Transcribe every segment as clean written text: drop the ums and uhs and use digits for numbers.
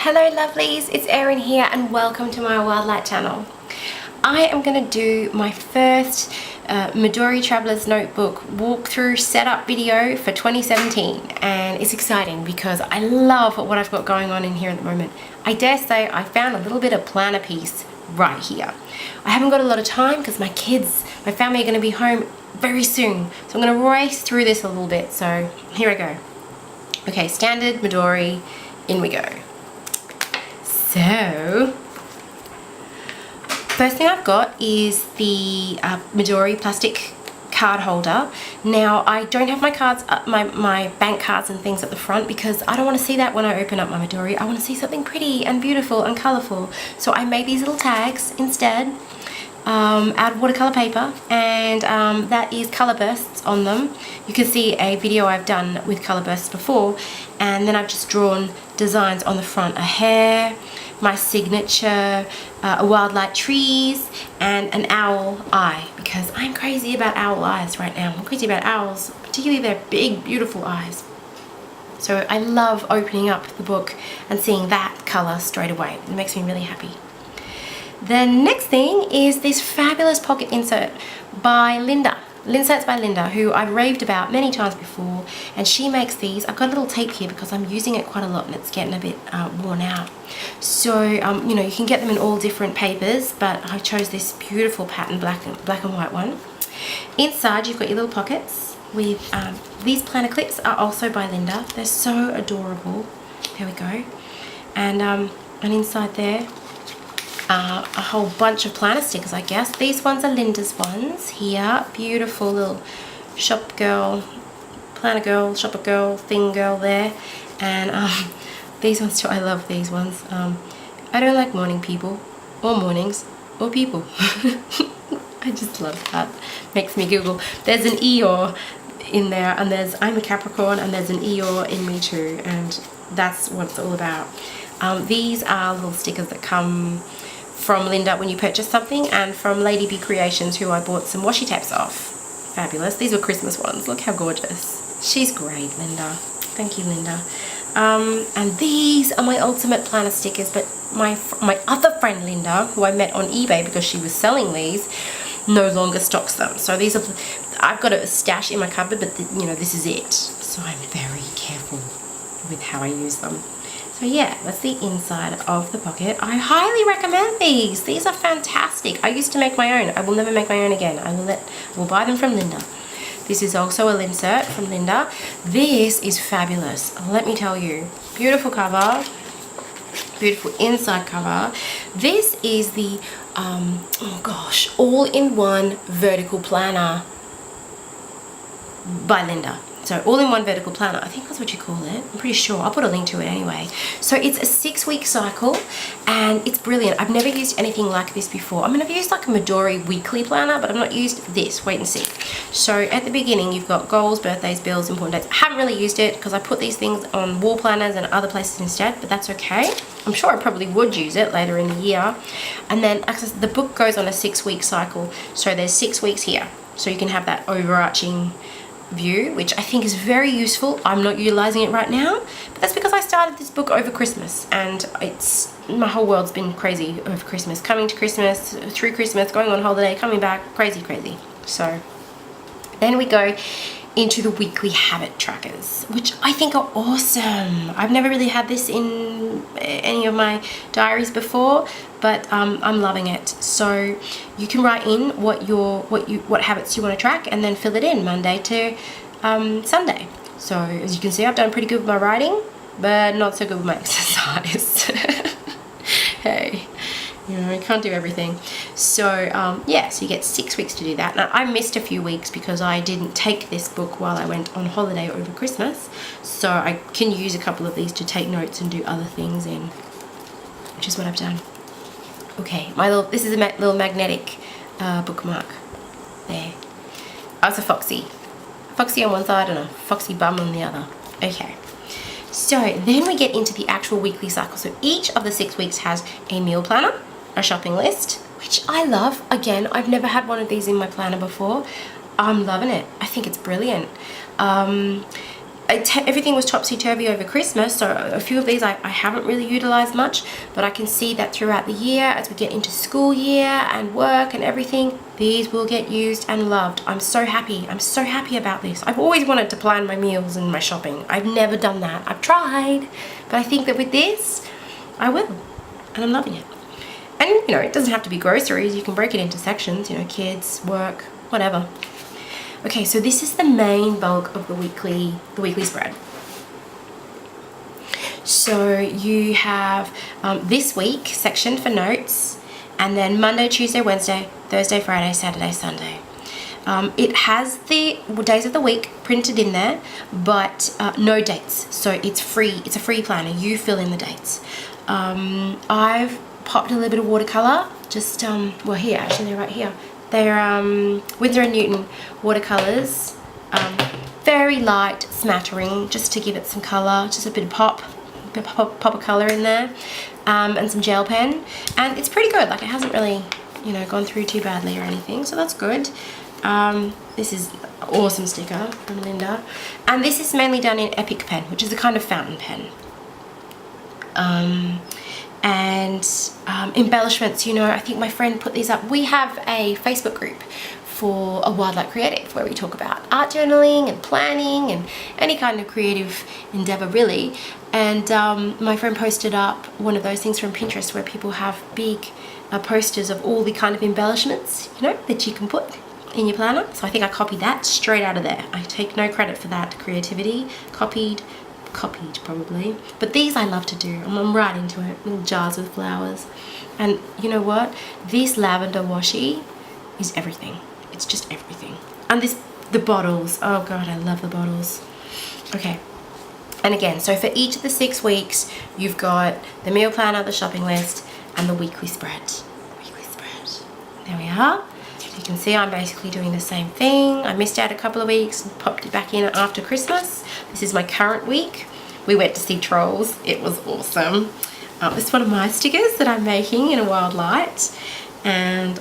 Hello lovelies, it's Erin here and welcome to my Wildlight channel. I am going to do my first Midori Traveller's Notebook walkthrough setup video for 2017, and it's exciting because I love what I've got going on in here at the moment. I dare say I found a little bit of planner piece right here. I haven't got a lot of time because my family are going to be home very soon, so I'm going to race through this a little bit. So here I go. Okay, standard Midori, in we go. So, first thing I've got is the Midori plastic card holder. Now, I don't have my cards, my bank cards and things at the front because I don't want to see that when I open up my Midori. I want to see something pretty and beautiful and colourful. So I made these little tags instead out of watercolour paper, and that is colour bursts on them. You can see a video I've done with colour bursts before, and then I've just drawn designs on the front, a hare, my signature, a wildlight trees, and an owl eye, because I'm crazy about owl eyes right now. I'm crazy about owls, particularly their big beautiful eyes. So I love opening up the book and seeing that colour straight away. It makes me really happy. The next thing is this fabulous pocket insert by Linda. Linserts by Linda, who I've raved about many times before, and she makes these. I've got a little tape here because I'm using it quite a lot and it's getting a bit worn out. So, you know, you can get them in all different papers, but I chose this beautiful pattern, black and white one. Inside, you've got your little pockets with these planner clips are also by Linda. They're so adorable. There we go. And inside there, a whole bunch of planner stickers, I guess. These ones are Linda's ones here. Beautiful little shop girl, planner girl, shopper girl, thing girl there. And these ones too, I love these ones. I don't like morning people, or mornings, or people. I just love that. Makes me giggle. There's an Eeyore in there, and there's I'm a Capricorn, and there's an Eeyore in me too, and that's what it's all about. These are little stickers that come from Linda when you purchase something, and from Lady B Creations, who I bought some washi tapes off. Fabulous. These were Christmas ones. Look how gorgeous. She's great, Linda. Thank you, Linda. And these are my ultimate planner stickers, but my other friend Linda, who I met on eBay because she was selling these, no longer stocks them. So these are, I've got a stash in my cupboard, but you know, this is it. So I'm very careful with how I use them. So yeah, that's the inside of the pocket. I highly recommend these. These are fantastic. I used to make my own. I will never make my own again. I will buy them from Linda. This is also a Linsert from Linda. This is fabulous. Let me tell you. Beautiful cover. Beautiful inside cover. This is the, oh gosh, all-in-one vertical planner by Linda. So all-in-one vertical planner, I think that's what you call it. I'm pretty sure. I'll put a link to it anyway. So it's a 6-week cycle, and it's brilliant. I've never used anything like this before. I mean, I've used like a Midori weekly planner, but I've not used this. Wait and see. So at the beginning, you've got goals, birthdays, bills, important dates. I haven't really used it because I put these things on wall planners and other places instead, but that's okay. I'm sure I probably would use it later in the year. And then the book goes on a 6-week cycle. So there's 6 weeks here. So you can have that overarching view, which I think is very useful. I'm not utilizing it right now, but that's because I started this book over Christmas, and my whole world's been crazy over Christmas, coming to Christmas, through Christmas, going on holiday, coming back, crazy. So then we go into the weekly habit trackers, which I think are awesome. I've never really had this in any of my diaries before, but I'm loving it. So you can write in what habits you want to track, and then fill it in Monday to Sunday. So as you can see, I've done pretty good with my writing, but not so good with my exercise. Hey, you know, you can't do everything. So yeah, so you get 6 weeks to do that. Now I missed a few weeks because I didn't take this book while I went on holiday over Christmas, so I can use a couple of these to take notes and do other things in, which is what I've done. Okay, this is a little magnetic bookmark there. Oh, it's a foxy on one side and a foxy bum on the other. Okay, so then we get into the actual weekly cycle. So each of the 6 weeks has a meal planner, a shopping list, which I love. Again, I've never had one of these in my planner before. I'm loving it. I think it's brilliant. everything was topsy-turvy over Christmas, so a few of these I haven't really utilized much, but I can see that throughout the year, as we get into school year and work and everything, these will get used and loved. I'm so happy about this. I've always wanted to plan my meals and my shopping. I've never done that. I've tried, but I think that with this I will, and I'm loving it. And you know, it doesn't have to be groceries. You can break it into sections, you know, kids, work, whatever. Okay, so this is the main bulk of the weekly spread. So you have this week section for notes, and then Monday, Tuesday, Wednesday, Thursday, Friday, Saturday, Sunday. It has the days of the week printed in there, but no dates. So it's free. It's a free planner. You fill in the dates. I've popped a little bit of watercolor. Just well, here actually, they're right here. They're Winsor & Newton watercolors, very light smattering, just to give it some color, just a bit of pop of color in there, and some gel pen, and it's pretty good. Like, it hasn't really, you know, gone through too badly or anything, so that's good. This is an awesome sticker from Linda, and this is mainly done in Epic pen, which is a kind of fountain pen. And embellishments, you know, I think my friend put these up. We have a Facebook group for a Wildlife Creative where we talk about art journaling and planning and any kind of creative endeavor, really. And my friend posted up one of those things from Pinterest where people have big posters of all the kind of embellishments, you know, that you can put in your planner. So I think I copied that straight out of there. I take no credit for that creativity. Copied probably, but these I love to do. I'm right into it. Little jars with flowers, and you know what, this lavender washi is everything. It's just everything. And the bottles, oh god, I love the bottles. Okay, and again, so for each of the 6 weeks you've got the meal planner, the shopping list, and the weekly spread. There we are. You can see I'm basically doing the same thing. I missed out a couple of weeks and popped it back in after Christmas. This is my current week. We went to see Trolls. It was awesome. This is one of my stickers that I'm making in a wild light. And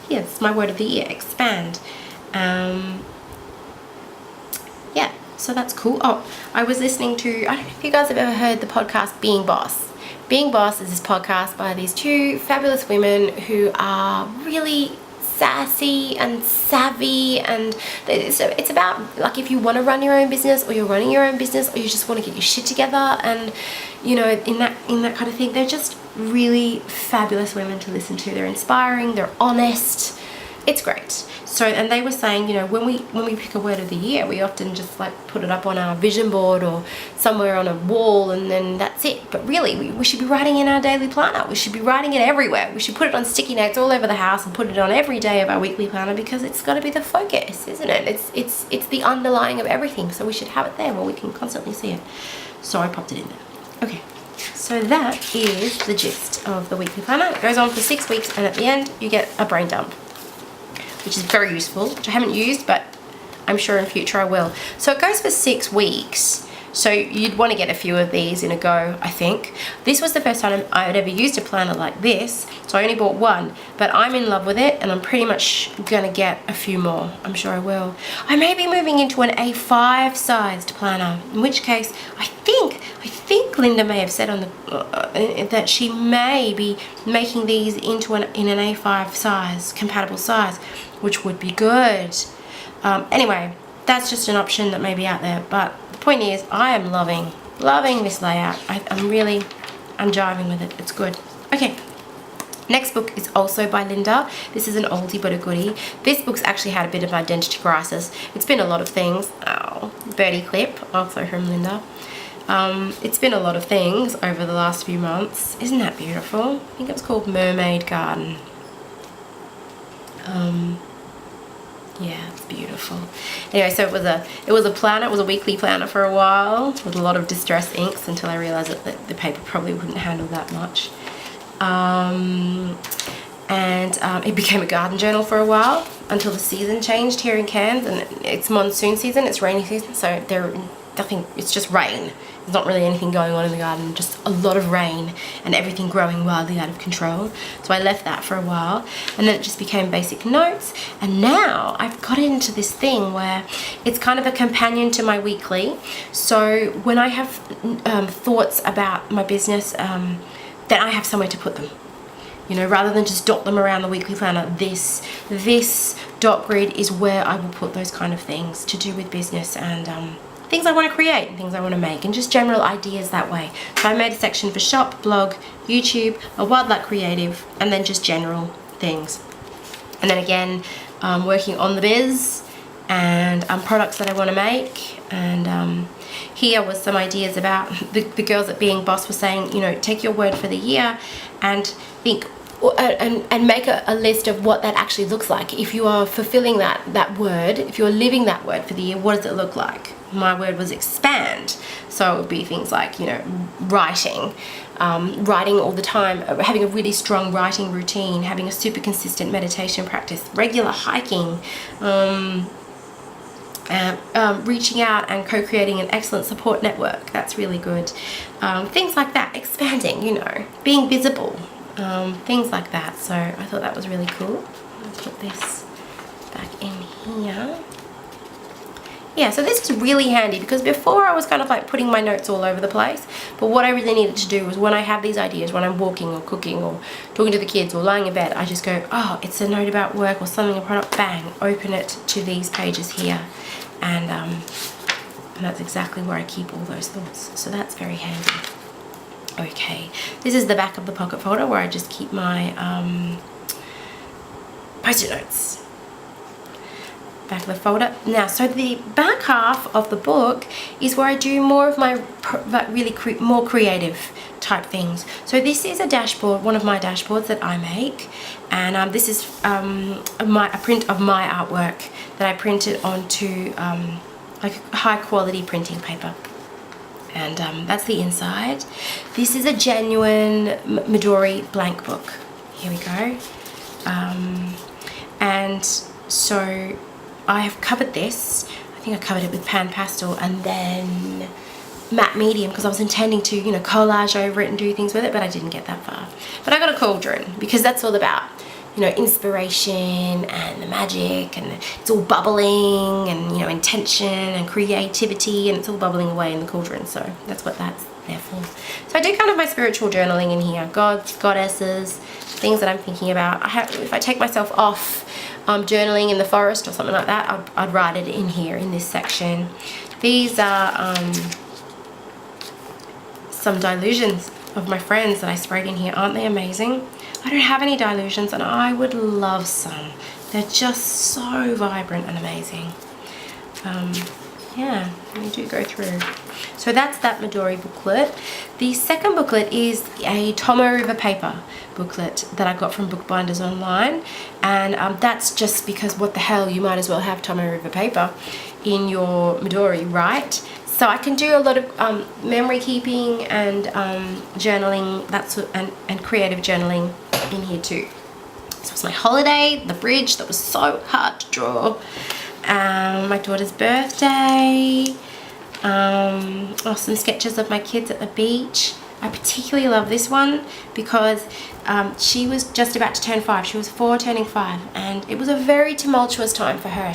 yeah, it's my word of the year, expand. Yeah, so that's cool. Oh, I was listening to, I don't know if you guys have ever heard the podcast Being Boss. Being Boss is this podcast by these 2 fabulous women who are really sassy and savvy, and it's about, like, if you want to run your own business, or you're running your own business, or you just want to get your shit together, and you know, in that kind of thing. They're just really fabulous women to listen to. They're inspiring, they're honest. It's great. So, and they were saying, you know, when we pick a word of the year, we often just like put it up on our vision board or somewhere on a wall, and then that's it. But really, we should be writing in our daily planner. We should be writing it everywhere. We should put it on sticky notes all over the house and put it on every day of our weekly planner, because it's got to be the focus, isn't it? It's the underlying of everything. So we should have it there where we can constantly see it. So I popped it in there. Okay. So that is the gist of the weekly planner. It goes on for 6 weeks, and at the end you get a brain dump, which is very useful, which I haven't used, but I'm sure in future I will. So it goes for 6 weeks. So you'd want to get a few of these in a go, I think. This was the first time I had ever used a planner like this, so I only bought one, but I'm in love with it, and I'm pretty much gonna get a few more. I'm sure I will. I may be moving into an A5 sized planner, in which case I think Linda may have said on the that she may be making these into in an A5 size, compatible size, which would be good. Anyway, that's just an option that may be out there, but the point is, I am loving this layout. I'm jiving with it. It's good. Okay, next book is also by Linda. This is an oldie but a goodie. This book's actually had a bit of identity crisis. It's been a lot of things. Oh, birdie clip, also from Linda. It's been a lot of things over the last few months. Isn't that beautiful? I think it was called Mermaid Garden. Yeah, it's beautiful. Anyway, so it was a planner. It was a weekly planner for a while with a lot of distress inks, until I realized that the paper probably wouldn't handle that much. It became a garden journal for a while, until the season changed here in Cairns, and it's monsoon season, it's rainy season, so it's just rain There's not really anything going on in the garden, just a lot of rain and everything growing wildly out of control. So I left that for a while, and then it just became basic notes. And now I've got into this thing where it's kind of a companion to my weekly. So when I have thoughts about my business, then I have somewhere to put them. You know, rather than just dot them around the weekly planner, this dot grid is where I will put those kind of things to do with business and things I want to create and things I want to make, and just general ideas that way. So I made a section for shop, blog, YouTube, a wildlife creative, and then just general things. And then again, working on the biz and products that I want to make. And here was some ideas about the girls at Being Boss were saying, you know, take your word for the year and think and make a list of what that actually looks like. If you are fulfilling that word, if you're living that word for the year, what does it look like? My word was expand. So it would be things like, you know, writing all the time, having a really strong writing routine, having a super consistent meditation practice, regular hiking, reaching out and co-creating an excellent support network. That's really good. Things like that, expanding, you know, being visible, things like that. So I thought that was really cool. I'll put this back in here. Yeah, so this is really handy because before I was kind of like putting my notes all over the place, but what I really needed to do was when I have these ideas, when I'm walking or cooking or talking to the kids or lying in bed, I just go, oh, it's a note about work or something, a product, bang, open it to these pages here. And that's exactly where I keep all those thoughts. So that's very handy. Okay, this is the back of the pocket folder where I just keep my post-it notes. Back of the folder. Now, so the back half of the book is where I do more of my more creative type things. So this is a dashboard, one of my dashboards that I make, and this is a print of my artwork that I printed onto like high quality printing paper. And that's the inside. This is a genuine Midori blank book. Here we go. And so I have covered this. I think I covered it with pan pastel and then matte medium because I was intending to, you know, collage over it and do things with it, but I didn't get that far. But I got a cauldron because that's all about, you know, inspiration and the magic, and it's all bubbling and, you know, intention and creativity, and it's all bubbling away in the cauldron. So that's what that's there for. So I do kind of my spiritual journaling in here, gods, goddesses, things that I'm thinking about. If I take myself off journaling in the forest or something like that, I'd write it in here in this section. These are some dilutions of my friends that I sprayed in here. Aren't they amazing? I don't have any dilutions and I would love some. They're just so vibrant and amazing. Yeah, we do go through. So that's that Midori booklet. The second booklet is a Tomo River paper booklet that I got from Bookbinders Online, and that's just because what the hell, you might as well have Tomo River paper in your Midori, right? So I can do a lot of memory keeping and journaling, and creative journaling in here too. So it's my holiday, the bridge that was so hard to draw, my daughter's birthday, some sketches of my kids at the beach. I particularly love this one because she was just about to turn 5. She was 4 turning 5, and it was a very tumultuous time for her.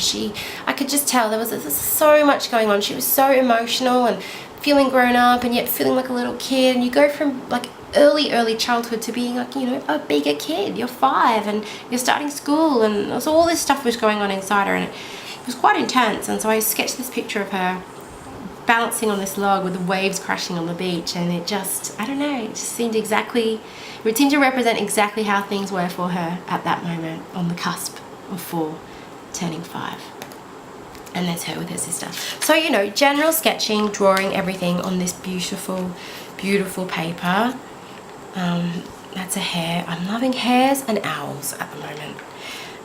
I could just tell there was so much going on. She was so emotional and feeling grown up and yet feeling like a little kid, and you go from like early childhood to being like, you know, a bigger kid. You're 5 and you're starting school, and so all this stuff was going on inside her, and it was quite intense. And so I sketched this picture of her balancing on this log with the waves crashing on the beach, and it just, I don't know, it just seemed to represent exactly how things were for her at that moment on the cusp of 4 turning 5. And there's her with her sister. So, you know, general sketching, drawing everything on this beautiful paper. That's a hare. I'm loving hares and owls at the moment.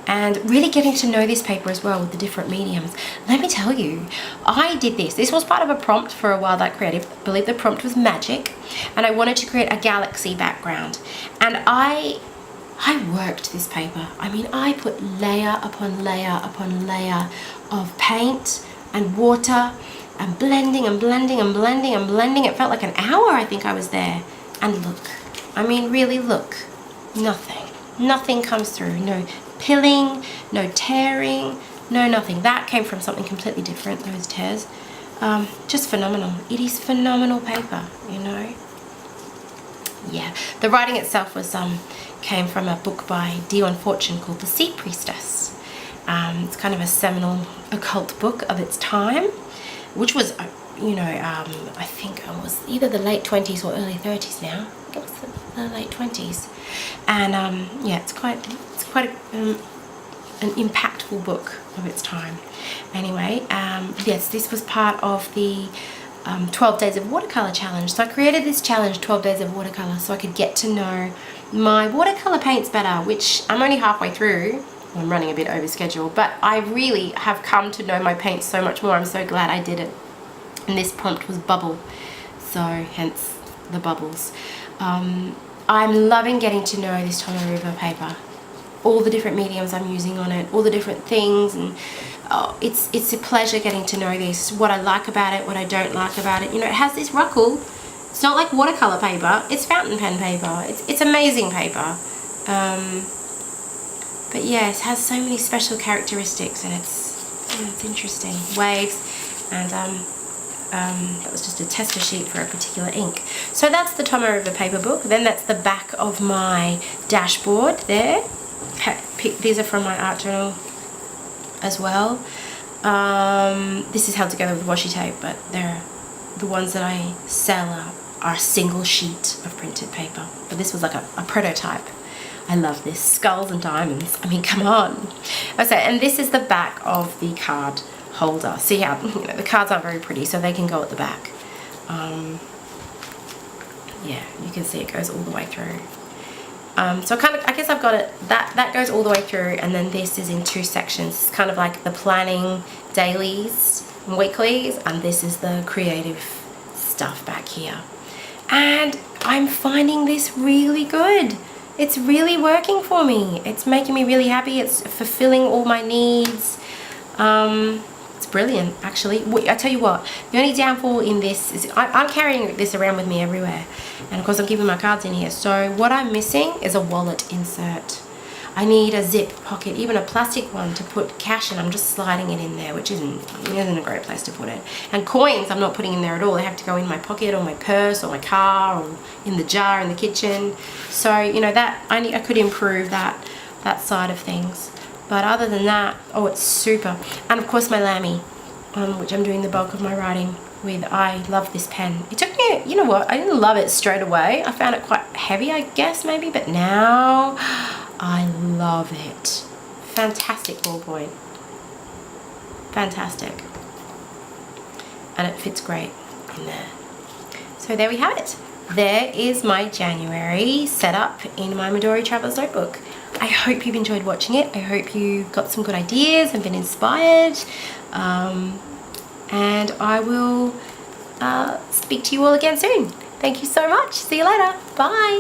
And really getting to know this paper as well with the different mediums. Let me tell you, I did this. This was part of a prompt for a Wildlife Creative. I believe the prompt was magic, and I wanted to create a galaxy background. And I worked this paper. I mean, I put layer upon layer upon layer of paint and water and blending and blending and blending and blending. It felt like an hour, I think I was there. And look, I mean, really look, nothing comes through. No pilling, no tearing, no nothing. That came from something completely different, those tears. Just phenomenal. It is phenomenal paper, you know. Yeah, the writing itself was came from a book by Dion Fortune called The Sea Priestess. It's kind of a seminal occult book of its time, which was, you know, I think it was either the late 20s or early 30s now. I think it was the late 20s. And yeah, it's quite an impactful book of its time. Anyway, yes, this was part of the 12 Days of Watercolor challenge. So I created this challenge, 12 Days of Watercolor, so I could get to know my watercolor paints better, which I'm only halfway through. I'm running a bit over schedule, but I really have come to know my paints so much more. I'm so glad I did it. And this prompt was bubble, so hence the bubbles. I'm loving getting to know this Tomoe River paper, all the different mediums I'm using on it, all the different things, and it's a pleasure getting to know this, what I like about it, what I don't like about it. You know, it has this ruckle. It's not like watercolor paper, it's fountain pen paper. It's amazing paper. But yeah, it has so many special characteristics, and it's interesting. Waves, and that was just a tester sheet for a particular ink. So that's the Tomoe River paper book. Then that's the back of my dashboard there. These are from my art journal as well. This is held together with washi tape, but they're the ones that I sell are a single sheet of printed paper. But this was like a prototype. I love this. Skulls and diamonds. I mean, come on. Okay, and this is the back of the card holder. See how, you know, the cards aren't very pretty, so they can go at the back. Yeah, you can see it goes all the way through. So I guess I've got it, that goes all the way through, and then this is in two sections. It's kind of like the planning dailies and weeklies, and this is the creative stuff back here. And I'm finding this really good. It's really working for me. It's making me really happy. It's fulfilling all my needs. It's brilliant, actually. I tell you what, the only downfall in this is I'm carrying this around with me everywhere. And of course I'm keeping my cards in here. So what I'm missing is a wallet insert. I need a zip pocket, even a plastic one to put cash in. I'm just sliding it in there, which isn't a great place to put it. And coins I'm not putting in there at all. They have to go in my pocket or my purse or my car or in the jar in the kitchen. So, you know, that I could improve that side of things. But other than that, oh, it's super. And of course my Lamy, which I'm doing the bulk of my writing with. I love this pen. It took me, you know what, I didn't love it straight away. I found it quite heavy, I guess, maybe, but now I love it. Fantastic ballpoint. Fantastic. And it fits great in there. So there we have it. There is my January setup in my Midori Traveler's Notebook. I hope you've enjoyed watching it. I hope you got some good ideas and been inspired. And I will speak to you all again soon. Thank you so much. See you later. Bye.